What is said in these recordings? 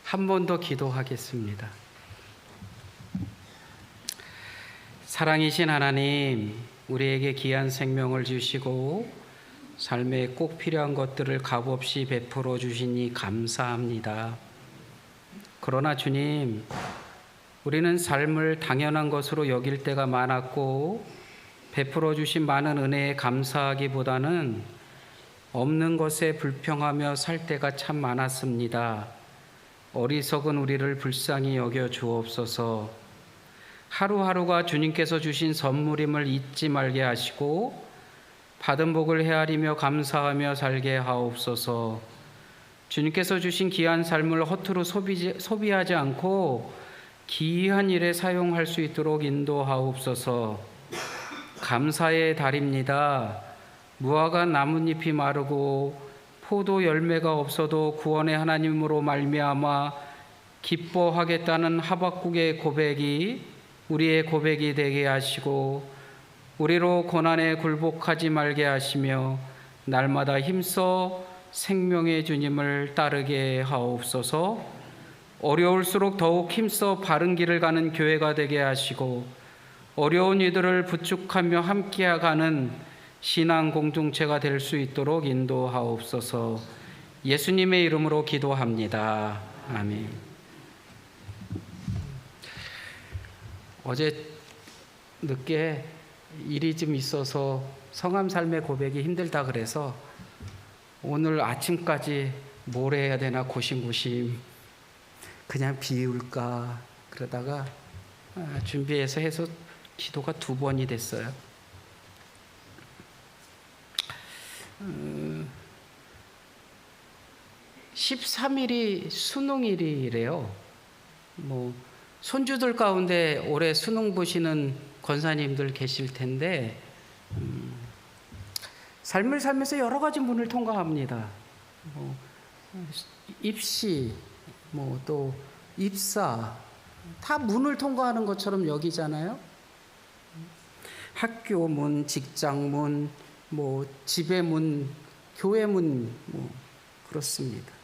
한 번 더 기도하겠습니다. 사랑이신 하나님, 우리에게 귀한 생명을 주시고 삶에 꼭 필요한 것들을 값없이 베풀어 주시니 감사합니다. 그러나 주님, 우리는 삶을 당연한 것으로 여길 때가 많았고 베풀어 주신 많은 은혜에 감사하기보다는 없는 것에 불평하며 살 때가 참 많았습니다. 어리석은 우리를 불쌍히 여겨 주옵소서. 하루하루가 주님께서 주신 선물임을 잊지 말게 하시고 받은 복을 헤아리며 감사하며 살게 하옵소서. 주님께서 주신 귀한 삶을 허투루 소비하지 않고 귀한 일에 사용할 수 있도록 인도하옵소서. 감사의 달입니다. 무화과 나뭇잎이 마르고 포도 열매가 없어도 구원의 하나님으로 말미암아 기뻐하겠다는 하박국의 고백이 우리의 고백이 되게 하시고 우리로 고난에 굴복하지 말게 하시며 날마다 힘써 생명의 주님을 따르게 하옵소서. 어려울수록 더욱 힘써 바른 길을 가는 교회가 되게 하시고 어려운 이들을 부축하며 함께가는 신앙 공동체가 될 수 있도록 인도하옵소서. 예수님의 이름으로 기도합니다. 아멘. 어제 늦게 일이 좀 있어서 성함 삶의 고백이 힘들다 그래서 오늘 아침까지 뭘 해야 되나 고심고심 그냥 비울까 그러다가 준비해서 해서 기도가 2번이 됐어요. 13일이 수능일이래요. 손주들 가운데 올해 수능 보시는 권사님들 계실 텐데 삶을 살면서 여러 가지 문을 통과합니다. 입시, 또 입사 다 문을 통과하는 것처럼 여기잖아요. 학교 문, 직장 문, 집의 문, 교회 문, 그렇습니다.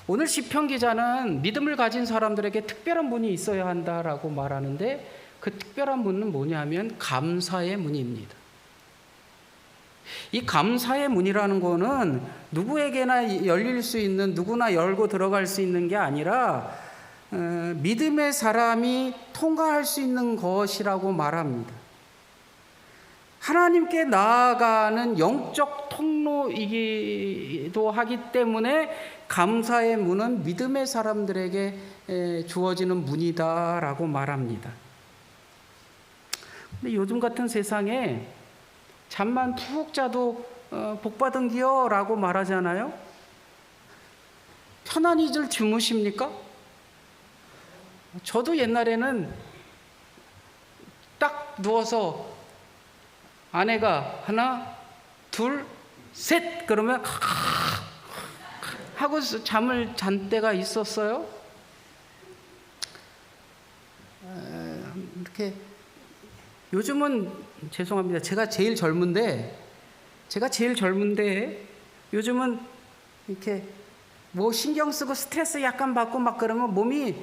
오늘 시편 기자는 믿음을 가진 사람들에게 특별한 문이 있어야 한다라고 말하는데 그 특별한 문은 뭐냐면 감사의 문입니다. 이 감사의 문이라는 거는 누구에게나 열릴 수 있는, 누구나 열고 들어갈 수 있는 게 아니라 믿음의 사람이 통과할 수 있는 것이라고 말합니다. 하나님께 나아가는 영적 통로이기도 하기 때문에 감사의 문은 믿음의 사람들에게 주어지는 문이다라고 말합니다. 근데 요즘 같은 세상에 잠만 푹 자도 복받은 기요 라고 말하잖아요. 편안히들 주무십니까? 저도 옛날에는 딱 누워서 아내가 하나, 둘, 셋 그러면 하고 잠을 잔 때가 있었어요. 이렇게 요즘은 죄송합니다. 제가 제일 젊은데 요즘은 이렇게 신경 쓰고 스트레스 약간 받고 막 그러면 몸이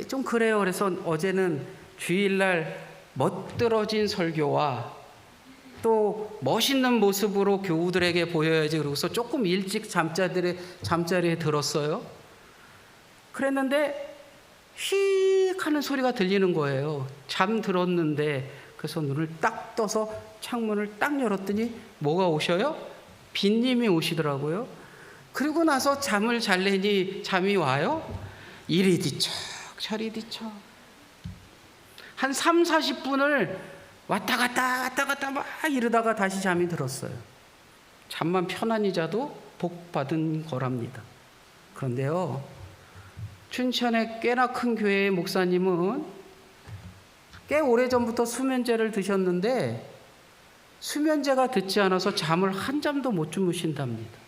좀 그래요. 그래서 어제는 주일날 멋들어진 설교와 또 멋있는 모습으로 교우들에게 보여야지 그러고서 조금 일찍 잠자리에 들었어요. 그랬는데 휙 하는 소리가 들리는 거예요. 잠들었는데 그래서 눈을 딱 떠서 창문을 딱 열었더니 뭐가 오셔요? 빈님이 오시더라고요. 그리고 나서 잠을 잘래니 잠이 와요. 이리 뒤척 저리 뒤척 한 30-40분을 왔다 갔다 막 이러다가 다시 잠이 들었어요. 잠만 편안히 자도 복 받은 거랍니다. 그런데요, 춘천의 꽤나 큰 교회의 목사님은 꽤 오래전부터 수면제를 드셨는데 수면제가 듣지 않아서 잠을 한 잠도 못 주무신답니다.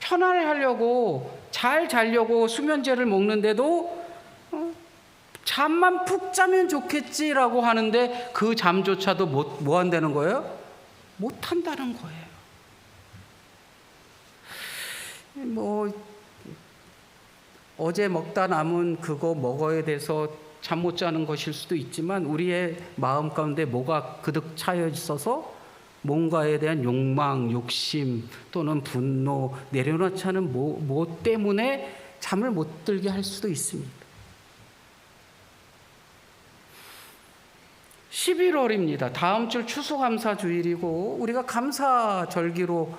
편안하려고 잘 자려고 수면제를 먹는데도 잠만 푹 자면 좋겠지라고 하는데 그 잠조차도 뭐 한다는 거예요? 못 한다는 거예요. 어제 먹다 남은 그거 먹어야 돼서 잠 못 자는 것일 수도 있지만 우리의 마음 가운데 뭐가 그득 차여 있어서 뭔가에 대한 욕망, 욕심 또는 분노, 내려놓지 않은 뭐 때문에 잠을 못 들게 할 수도 있습니다. 11월입니다. 다음 주 추수감사주일이고 우리가 감사절기로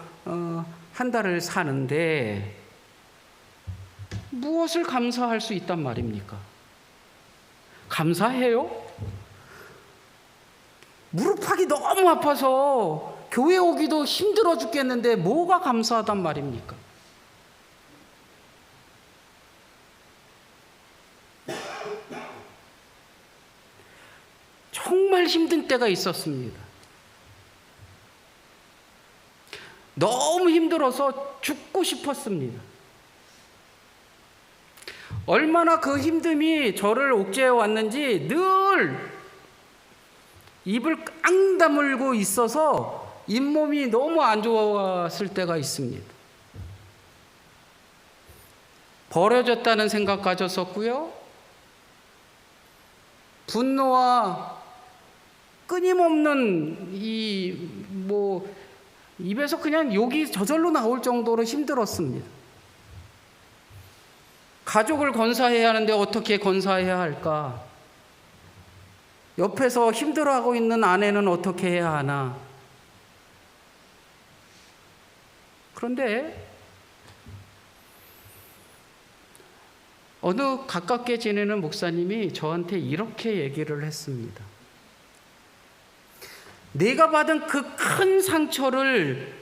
한 달을 사는데 무엇을 감사할 수 있단 말입니까? 감사해요? 무릎팍이 너무 아파서 교회 오기도 힘들어 죽겠는데 뭐가 감사하단 말입니까? 정말 힘든 때가 있었습니다. 너무 힘들어서 죽고 싶었습니다. 얼마나 그 힘듦이 저를 옥죄해 왔는지 늘 입을 앙 다물고 있어서 잇몸이 너무 안 좋았을 때가 있습니다. 버려졌다는 생각 가졌었고요. 분노와 끊임없는 입에서 그냥 욕이 저절로 나올 정도로 힘들었습니다. 가족을 건사해야 하는데 어떻게 건사해야 할까? 옆에서 힘들어하고 있는 아내는 어떻게 해야 하나? 그런데 어느 가깝게 지내는 목사님이 저한테 이렇게 얘기를 했습니다. 내가 받은 그 큰 상처를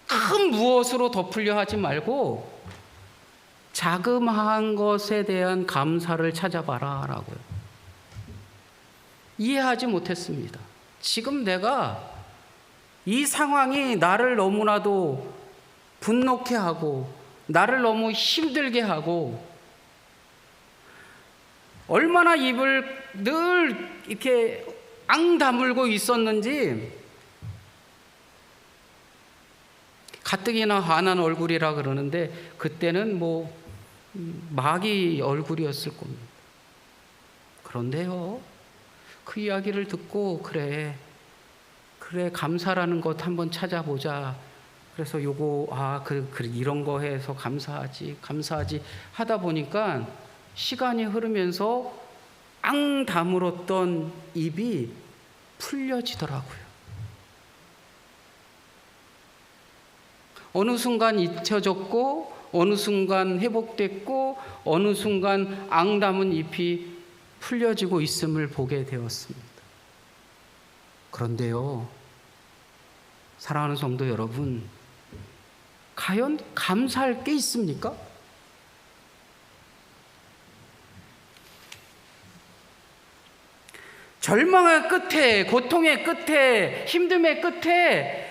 큰 무엇으로 덮으려 하지 말고 자그마한 것에 대한 감사를 찾아봐라 라고요. 이해하지 못했습니다. 지금 내가 이 상황이 나를 너무나도 분노케 하고 나를 너무 힘들게 하고 얼마나 입을 늘 이렇게 앙 다물고 있었는지 가뜩이나 환한 얼굴이라 그러는데 그때는 마귀 얼굴이었을 겁니다. 그런데요, 그 이야기를 듣고 그래 감사라는 것 한번 찾아보자. 그래서 이런 거 해서 감사하지 하다 보니까 시간이 흐르면서 앙 다물었던 입이 풀려지더라고요. 어느 순간 잊혀졌고 어느 순간 회복됐고 어느 순간 앙 담은 잎이 풀려지고 있음을 보게 되었습니다. 그런데요, 사랑하는 성도 여러분, 과연 감사할 게 있습니까? 절망의 끝에, 고통의 끝에, 힘듦의 끝에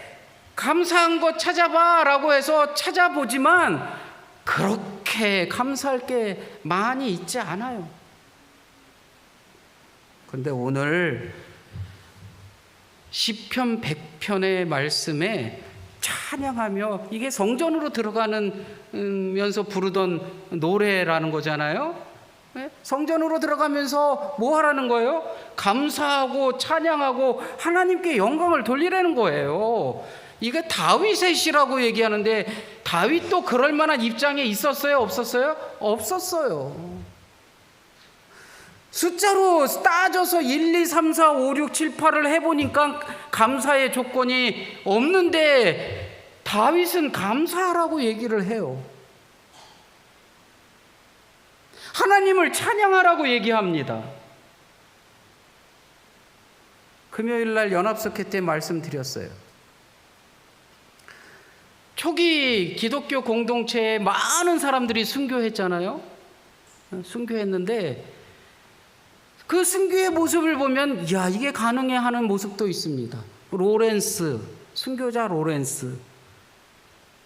감사한 것 찾아봐 라고 해서 찾아보지만 그렇게 감사할 게 많이 있지 않아요. 그런데 오늘 시편 100편의 말씀에 찬양하며 이게 성전으로 들어가면서 부르던 노래라는 거잖아요. 성전으로 들어가면서 뭐 하라는 거예요? 감사하고 찬양하고 하나님께 영광을 돌리라는 거예요. 이게 다윗의 시라고 얘기하는데 다윗도 그럴 만한 입장에 있었어요? 없었어요? 없었어요. 숫자로 따져서 1, 2, 3, 4, 5, 6, 7, 8을 해보니까 감사의 조건이 없는데 다윗은 감사하라고 얘기를 해요. 하나님을 찬양하라고 얘기합니다. 금요일날 연합석회 때 말씀드렸어요. 초기 기독교 공동체에 많은 사람들이 순교했잖아요. 순교했는데 그 순교의 모습을 보면 이게 가능해 하는 모습도 있습니다. 로렌스, 순교자 로렌스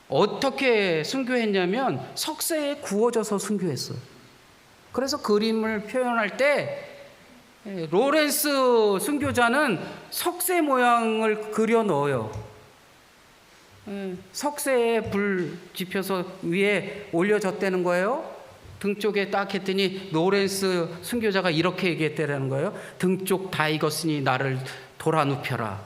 어떻게 순교했냐면 석쇠에 구워져서 순교했어요. 그래서 그림을 표현할 때 로렌스 순교자는 석쇠 모양을 그려 넣어요. 석쇠에 불 지펴서 위에 올려졌다는 거예요. 등 쪽에 딱 했더니 노렌스 순교자가 이렇게 얘기했다는 거예요. 등 쪽 다 익었으니 나를 돌아 눕혀라.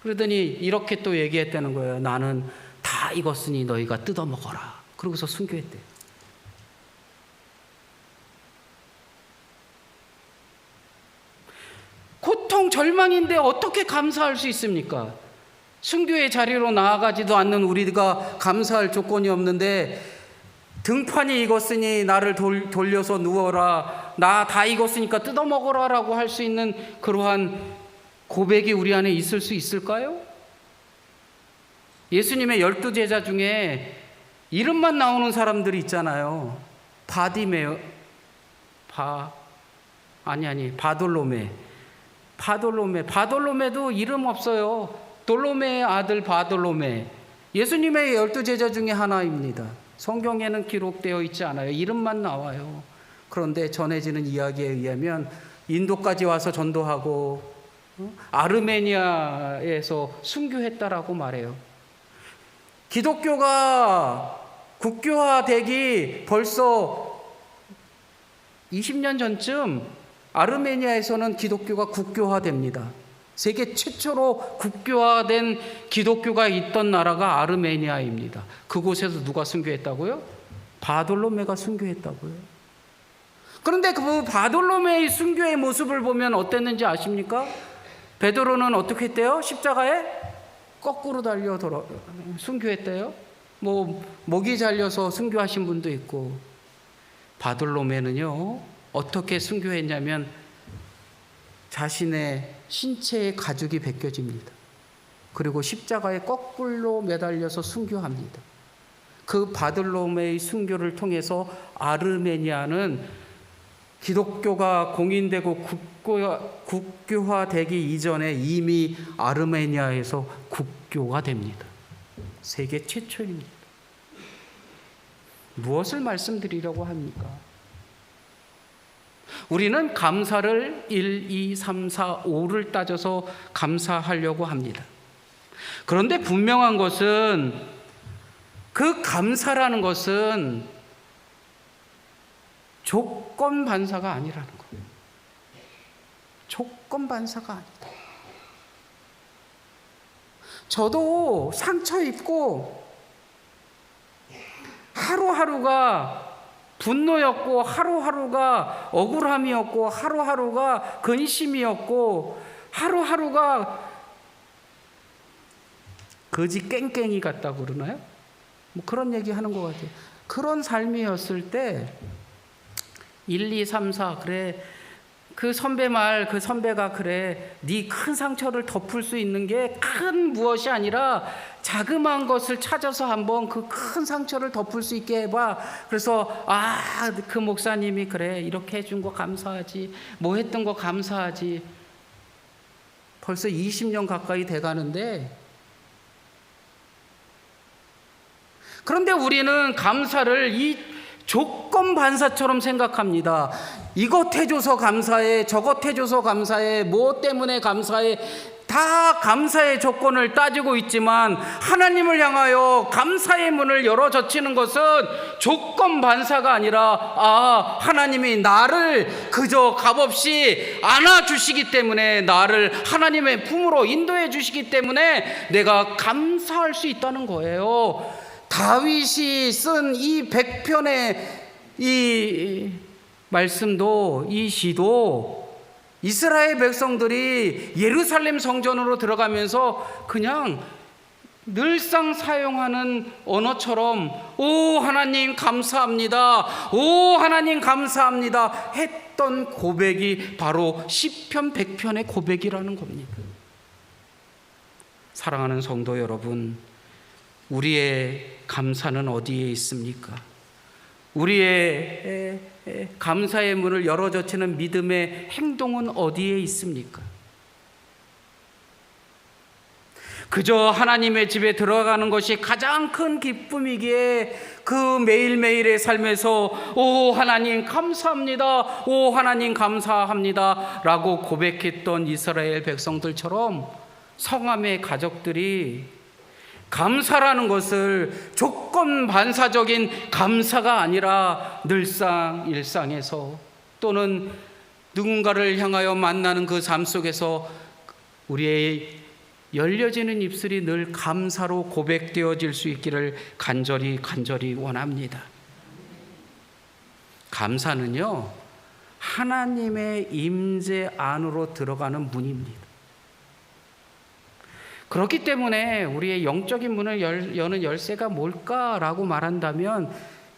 그러더니 이렇게 또 얘기했다는 거예요. 나는 다 익었으니 너희가 뜯어 먹어라. 그러고서 순교했대요. 고통, 절망인데 어떻게 감사할 수 있습니까? 순교의 자리로 나아가지도 않는 우리가 감사할 조건이 없는데, 등판이 익었으니 나를 돌려서 누워라, 나 다 익었으니까 뜯어먹어라 라고 할 수 있는 그러한 고백이 우리 안에 있을 수 있을까요? 예수님의 12제자 중에 이름만 나오는 사람들이 있잖아요. 바돌로메도 이름 없어요. 돌로메의 아들 바돌로메, 예수님의 12제자 중에 하나입니다. 성경에는 기록되어 있지 않아요. 이름만 나와요. 그런데 전해지는 이야기에 의하면 인도까지 와서 전도하고 아르메니아에서 순교했다라고 말해요. 기독교가 국교화되기 벌써 20년 전쯤 아르메니아에서는 기독교가 국교화됩니다. 세계 최초로 국교화된 기독교가 있던 나라가 아르메니아입니다. 그곳에서 누가 순교했다고요? 바돌로메가 순교했다고요. 그런데 그 바돌로메의 순교의 모습을 보면 어땠는지 아십니까? 베드로는 어떻게 했대요? 십자가에 거꾸로 달려 순교했대요. 목이 잘려서 순교하신 분도 있고, 바돌로메는요 어떻게 순교했냐면 자신의 신체의 가죽이 벗겨집니다. 그리고 십자가에 거꾸로 매달려서 순교합니다. 그 바돌로메의 순교를 통해서 아르메니아는 기독교가 공인되고 국교화되기 이전에 이미 아르메니아에서 국교가 됩니다. 세계 최초입니다. 무엇을 말씀드리려고 합니까? 우리는 감사를 1, 2, 3, 4, 5를 따져서 감사하려고 합니다. 그런데 분명한 것은 그 감사라는 것은 조건 반사가 아니라는 거예요. 조건 반사가 아니다. 저도 상처 입고 하루하루가 분노였고, 하루하루가 억울함이었고, 하루하루가 근심이었고, 하루하루가 거지 깽깽이 같다고 그러나요? 그런 얘기 하는 것 같아요. 그런 삶이었을 때 1, 2, 3, 4 그래, 그 선배가 그래, 네 큰 상처를 덮을 수 있는 게 큰 무엇이 아니라 자그마한 것을 찾아서 한번 그 큰 상처를 덮을 수 있게 해봐. 그래서 그 목사님이 그래 이렇게 해준 거 감사하지, 뭐 했던 거 감사하지. 벌써 20년 가까이 돼가는데, 그런데 우리는 감사를 이 조건 반사처럼 생각합니다. 이것 해줘서 감사해, 저것 해줘서 감사해, 무엇 때문에 감사해. 다 감사의 조건을 따지고 있지만 하나님을 향하여 감사의 문을 열어 젖히는 것은 조건 반사가 아니라 하나님이 나를 그저 값없이 안아주시기 때문에, 나를 하나님의 품으로 인도해 주시기 때문에 내가 감사할 수 있다는 거예요. 다윗이 쓴 이 100편의 이 말씀도, 이 시도 이스라엘 백성들이 예루살렘 성전으로 들어가면서 그냥 늘상 사용하는 언어처럼 오 하나님 감사합니다, 오 하나님 감사합니다 했던 고백이 바로 시편 100편의 고백이라는 겁니다. 사랑하는 성도 여러분, 우리의 감사는 어디에 있습니까? 우리의 감사의 문을 열어젖히는 믿음의 행동은 어디에 있습니까? 그저 하나님의 집에 들어가는 것이 가장 큰 기쁨이기에 그 매일매일의 삶에서 오 하나님 감사합니다, 오 하나님 감사합니다 라고 고백했던 이스라엘 백성들처럼 성함의 가족들이 감사라는 것을 조건 반사적인 감사가 아니라 늘상 일상에서 또는 누군가를 향하여 만나는 그 삶 속에서 우리의 열려지는 입술이 늘 감사로 고백되어질 수 있기를 간절히 원합니다. 감사는요, 하나님의 임재 안으로 들어가는 문입니다. 그렇기 때문에 우리의 영적인 문을 여는 열쇠가 뭘까라고 말한다면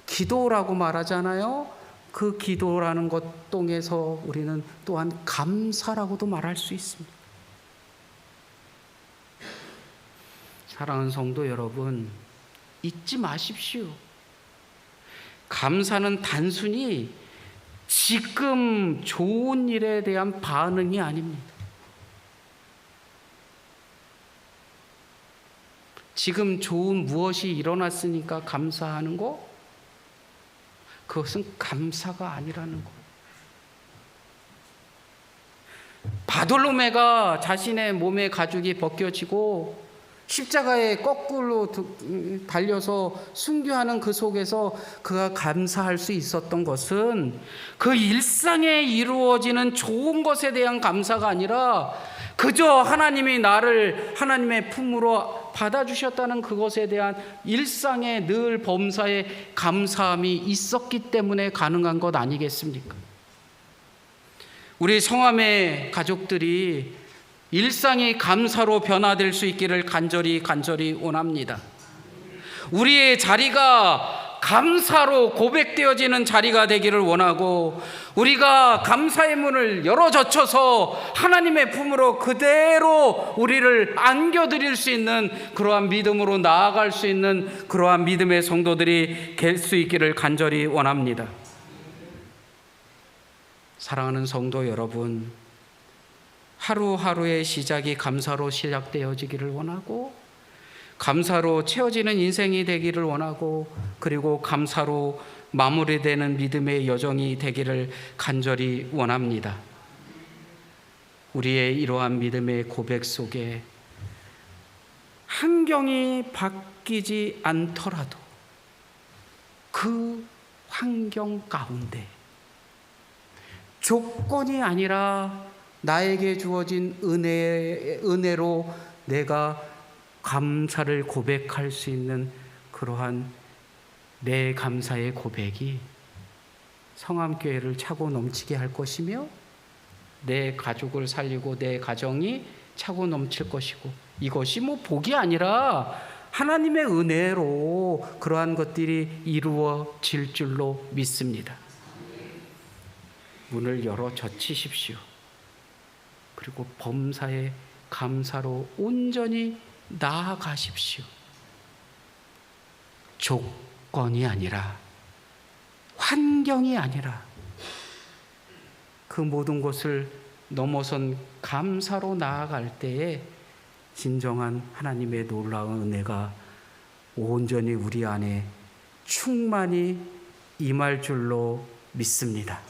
기도라고 말하잖아요. 그 기도라는 것 통해서 우리는 또한 감사라고도 말할 수 있습니다. 사랑하는 성도 여러분, 잊지 마십시오. 감사는 단순히 지금 좋은 일에 대한 반응이 아닙니다. 지금 좋은 무엇이 일어났으니까 감사하는 거? 그것은 감사가 아니라는 거. 바돌로메가 자신의 몸의 가죽이 벗겨지고 십자가에 거꾸로 달려서 순교하는 그 속에서 그가 감사할 수 있었던 것은 그 일상에 이루어지는 좋은 것에 대한 감사가 아니라 그저 하나님이 나를 하나님의 품으로 받아주셨다는 그것에 대한 일상의 늘 범사에 감사함이 있었기 때문에 가능한 것 아니겠습니까? 우리 성함의 가족들이 일상이 감사로 변화될 수 있기를 간절히 원합니다. 우리의 자리가 감사로 고백되어지는 자리가 되기를 원하고 우리가 감사의 문을 열어 젖혀서 하나님의 품으로 그대로 우리를 안겨드릴 수 있는 그러한 믿음으로 나아갈 수 있는 그러한 믿음의 성도들이 될 수 있기를 간절히 원합니다. 사랑하는 성도 여러분, 하루하루의 시작이 감사로 시작되어지기를 원하고 감사로 채워지는 인생이 되기를 원하고 그리고 감사로 마무리되는 믿음의 여정이 되기를 간절히 원합니다. 우리의 이러한 믿음의 고백 속에 환경이 바뀌지 않더라도 그 환경 가운데 조건이 아니라 나에게 주어진 은혜로 내가 감사를 고백할 수 있는 그러한 내 감사의 고백이 성암교회를 차고 넘치게 할 것이며 내 가족을 살리고 내 가정이 차고 넘칠 것이고 이것이 복이 아니라 하나님의 은혜로 그러한 것들이 이루어질 줄로 믿습니다. 문을 열어 젖히십시오. 그리고 범사에 감사로 온전히 나아가십시오. 조건이 아니라 환경이 아니라 그 모든 것을 넘어선 감사로 나아갈 때에 진정한 하나님의 놀라운 은혜가 온전히 우리 안에 충만히 임할 줄로 믿습니다.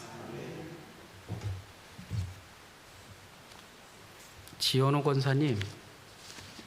지현호 권사님,